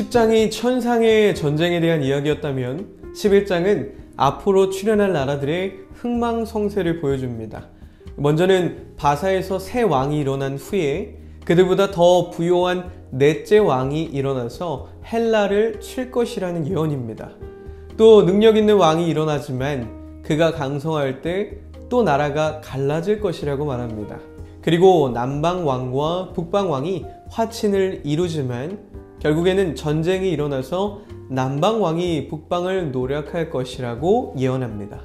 10장이 천상의 전쟁에 대한 이야기였다면 11장은 앞으로 출현할 나라들의 흥망성쇠를 보여줍니다. 먼저는 바사에서 새 왕이 일어난 후에 그들보다 더 부요한 넷째 왕이 일어나서 헬라를 칠 것이라는 예언입니다. 또 능력 있는 왕이 일어나지만 그가 강성할 때 또 나라가 갈라질 것이라고 말합니다. 그리고 남방왕과 북방왕이 화친을 이루지만 결국에는 전쟁이 일어나서 남방왕이 북방을 노력할 것이라고 예언합니다.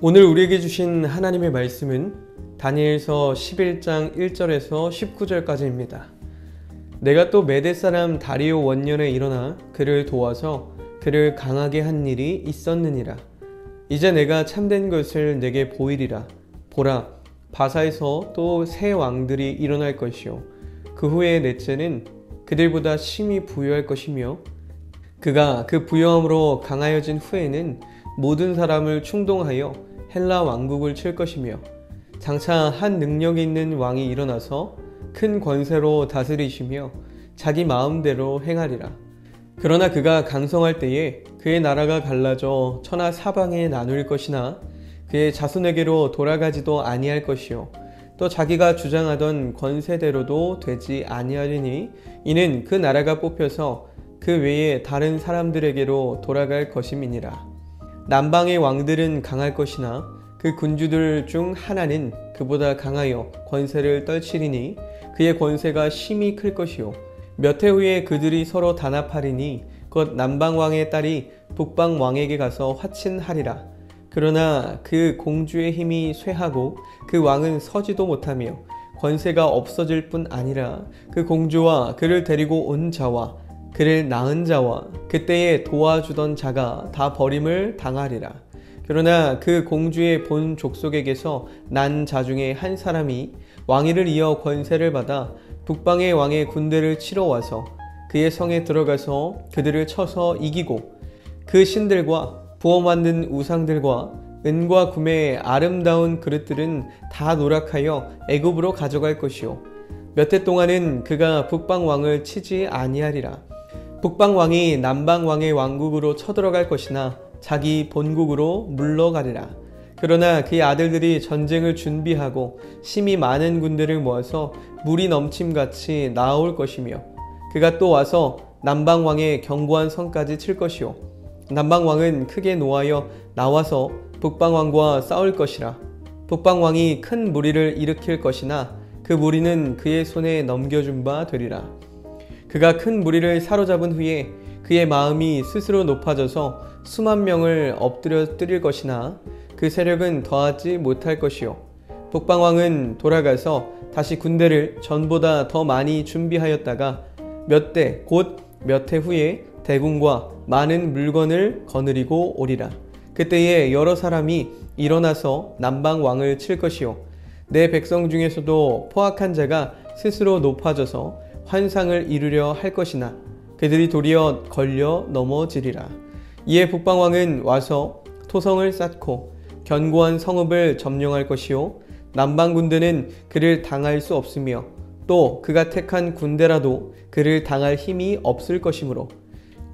오늘 우리에게 주신 하나님의 말씀은 다니엘서 11장 1절에서 19절까지입니다. 내가 또 메대 사람 다리오 원년에 일어나 그를 도와서 그를 강하게 한 일이 있었느니라. 이제 내가 참된 것을 내게 보이리라. 보라, 바사에서 또 새 왕들이 일어날 것이요 그 후에 넷째는 그들보다 심히 부유할 것이며 그가 그 부유함으로 강하여진 후에는 모든 사람을 충동하여 헬라 왕국을 칠 것이며 장차 한 능력이 있는 왕이 일어나서 큰 권세로 다스리시며 자기 마음대로 행하리라. 그러나 그가 강성할 때에 그의 나라가 갈라져 천하 사방에 나눌 것이나 그의 자손에게로 돌아가지도 아니할 것이요 또 자기가 주장하던 권세대로도 되지 아니하리니 이는 그 나라가 뽑혀서 그 외에 다른 사람들에게로 돌아갈 것임이니라. 남방의 왕들은 강할 것이나 그 군주들 중 하나는 그보다 강하여 권세를 떨치리니 그의 권세가 심히 클 것이요 몇 해 후에 그들이 서로 단합하리니 곧 남방왕의 딸이 북방왕에게 가서 화친하리라. 그러나 그 공주의 힘이 쇠하고 그 왕은 서지도 못하며 권세가 없어질 뿐 아니라 그 공주와 그를 데리고 온 자와 그를 낳은 자와 그때에 도와주던 자가 다 버림을 당하리라. 그러나 그 공주의 본 족속에게서 난 자 중에 한 사람이 왕위를 이어 권세를 받아 북방의 왕의 군대를 치러 와서 그의 성에 들어가서 그들을 쳐서 이기고 그 신들과 부어 만든 우상들과 은과 금의 아름다운 그릇들은 다 노력하여 애굽으로 가져갈 것이요 몇 해 동안은 그가 북방 왕을 치지 아니하리라. 북방 왕이 남방 왕의 왕국으로 쳐들어갈 것이나 자기 본국으로 물러가리라. 그러나 그의 아들들이 전쟁을 준비하고 심히 많은 군대를 모아서 물이 넘침같이 나아올 것이며 그가 또 와서 남방 왕의 견고한 성까지 칠 것이요 남방 왕은 크게 노하여 나와서 북방 왕과 싸울 것이라. 북방 왕이 큰 무리를 일으킬 것이나 그 무리는 그의 손에 넘겨준 바 되리라. 그가 큰 무리를 사로잡은 후에 그의 마음이 스스로 높아져서 수만 명을 엎드려 때릴 것이나 그 세력은 더하지 못할 것이요 북방 왕은 돌아가서 다시 군대를 전보다 더 많이 준비하였다가 몇 대 곧 몇 해 후에 대군과 많은 물건을 거느리고 오리라. 그때에 여러 사람이 일어나서 남방 왕을 칠 것이요 내 백성 중에서도 포악한 자가 스스로 높아져서 환상을 이루려 할 것이나 그들이 도리어 걸려 넘어지리라. 이에 북방 왕은 와서 토성을 쌓고 견고한 성읍을 점령할 것이요 남방 군대는 그를 당할 수 없으며 또 그가 택한 군대라도 그를 당할 힘이 없을 것이므로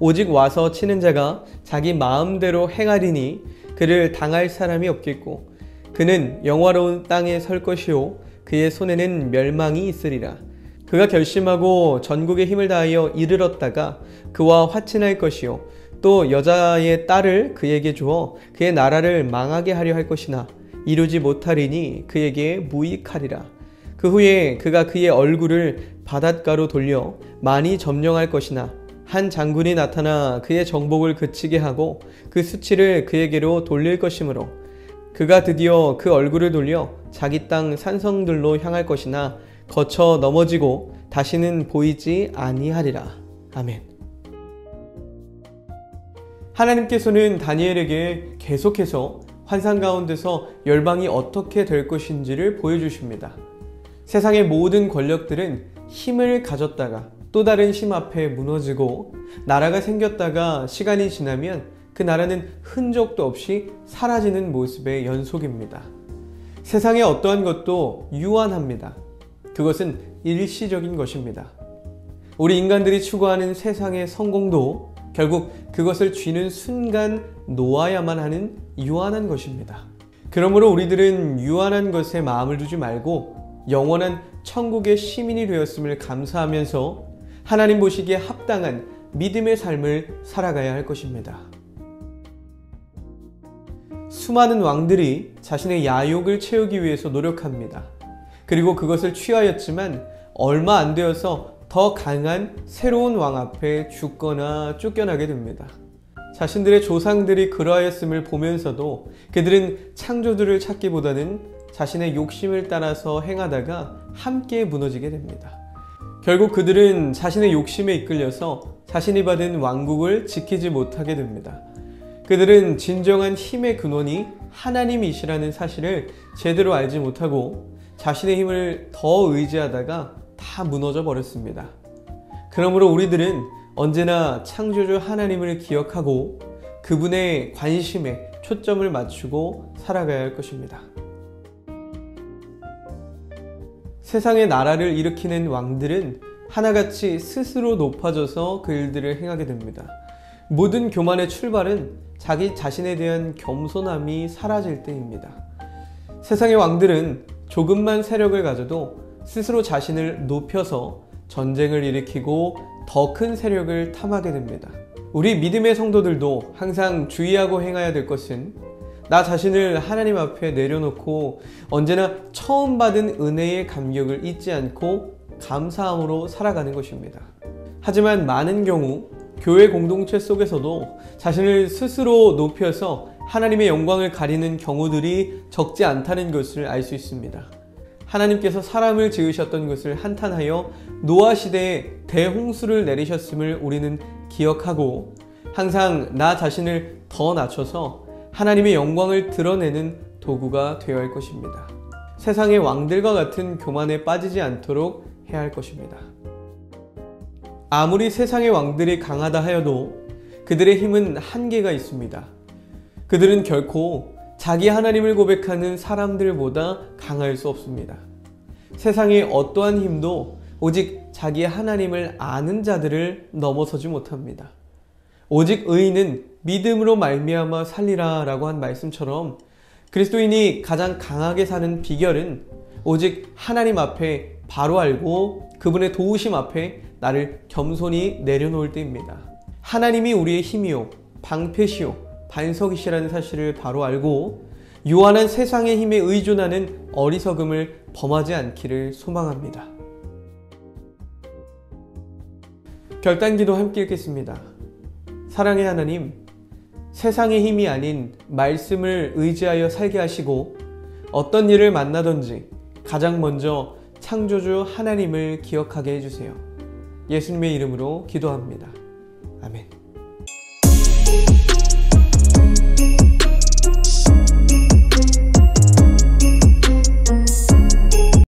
오직 와서 치는 자가 자기 마음대로 행하리니 그를 당할 사람이 없겠고 그는 영화로운 땅에 설 것이요 그의 손에는 멸망이 있으리라. 그가 결심하고 전국의 힘을 다하여 이르렀다가 그와 화친할 것이요 또 여자의 딸을 그에게 주어 그의 나라를 망하게 하려 할 것이나 이루지 못하리니 그에게 무익하리라. 그 후에 그가 그의 얼굴을 바닷가로 돌려 많이 점령할 것이나 한 장군이 나타나 그의 정복을 그치게 하고 그 수치를 그에게로 돌릴 것이므로 그가 드디어 그 얼굴을 돌려 자기 땅 산성들로 향할 것이나 거쳐 넘어지고 다시는 보이지 아니하리라. 아멘. 하나님께서는 다니엘에게 계속해서 환상 가운데서 열방이 어떻게 될 것인지를 보여주십니다. 세상의 모든 권력들은 힘을 가졌다가 또 다른 힘 앞에 무너지고 나라가 생겼다가 시간이 지나면 그 나라는 흔적도 없이 사라지는 모습의 연속입니다. 세상의 어떠한 것도 유한합니다. 그것은 일시적인 것입니다. 우리 인간들이 추구하는 세상의 성공도 결국 그것을 쥐는 순간 놓아야만 하는 유한한 것입니다. 그러므로 우리들은 유한한 것에 마음을 두지 말고 영원한 천국의 시민이 되었음을 감사하면서 하나님 보시기에 합당한 믿음의 삶을 살아가야 할 것입니다. 수많은 왕들이 자신의 야욕을 채우기 위해서 노력합니다. 그리고 그것을 취하였지만 얼마 안 되어서 더 강한 새로운 왕 앞에 죽거나 쫓겨나게 됩니다. 자신들의 조상들이 그러하였음을 보면서도 그들은 창조주를 찾기보다는 자신의 욕심을 따라서 행하다가 함께 무너지게 됩니다. 결국 그들은 자신의 욕심에 이끌려서 자신이 받은 왕국을 지키지 못하게 됩니다. 그들은 진정한 힘의 근원이 하나님이시라는 사실을 제대로 알지 못하고 자신의 힘을 더 의지하다가 다 무너져 버렸습니다. 그러므로 우리들은 언제나 창조주 하나님을 기억하고 그분의 관심에 초점을 맞추고 살아가야 할 것입니다. 세상의 나라를 일으키는 왕들은 하나같이 스스로 높아져서 그 일들을 행하게 됩니다. 모든 교만의 출발은 자기 자신에 대한 겸손함이 사라질 때입니다. 세상의 왕들은 조금만 세력을 가져도 스스로 자신을 높여서 전쟁을 일으키고 더 큰 세력을 탐하게 됩니다. 우리 믿음의 성도들도 항상 주의하고 행해야 될 것은 나 자신을 하나님 앞에 내려놓고 언제나 처음 받은 은혜의 감격을 잊지 않고 감사함으로 살아가는 것입니다. 하지만 많은 경우 교회 공동체 속에서도 자신을 스스로 높여서 하나님의 영광을 가리는 경우들이 적지 않다는 것을 알 수 있습니다. 하나님께서 사람을 지으셨던 것을 한탄하여 노아 시대에 대홍수를 내리셨음을 우리는 기억하고 항상 나 자신을 더 낮춰서 하나님의 영광을 드러내는 도구가 되어야 할 것입니다. 세상의 왕들과 같은 교만에 빠지지 않도록 해야 할 것입니다. 아무리 세상의 왕들이 강하다 하여도 그들의 힘은 한계가 있습니다. 그들은 결코 자기 하나님을 고백하는 사람들보다 강할 수 없습니다. 세상의 어떠한 힘도 오직 자기 하나님을 아는 자들을 넘어서지 못합니다. 오직 의인은 믿음으로 말미암아 살리라 라고 한 말씀처럼 그리스도인이 가장 강하게 사는 비결은 오직 하나님 앞에 바로 알고 그분의 도우심 앞에 나를 겸손히 내려놓을 때입니다. 하나님이 우리의 힘이요 방패시요 반석이시라는 사실을 바로 알고 유한한 세상의 힘에 의존하는 어리석음을 범하지 않기를 소망합니다. 결단기도 함께 읽겠습니다. 사랑의 하나님, 세상의 힘이 아닌 말씀을 의지하여 살게 하시고 어떤 일을 만나든지 가장 먼저 창조주 하나님을 기억하게 해주세요. 예수님의 이름으로 기도합니다. 아멘.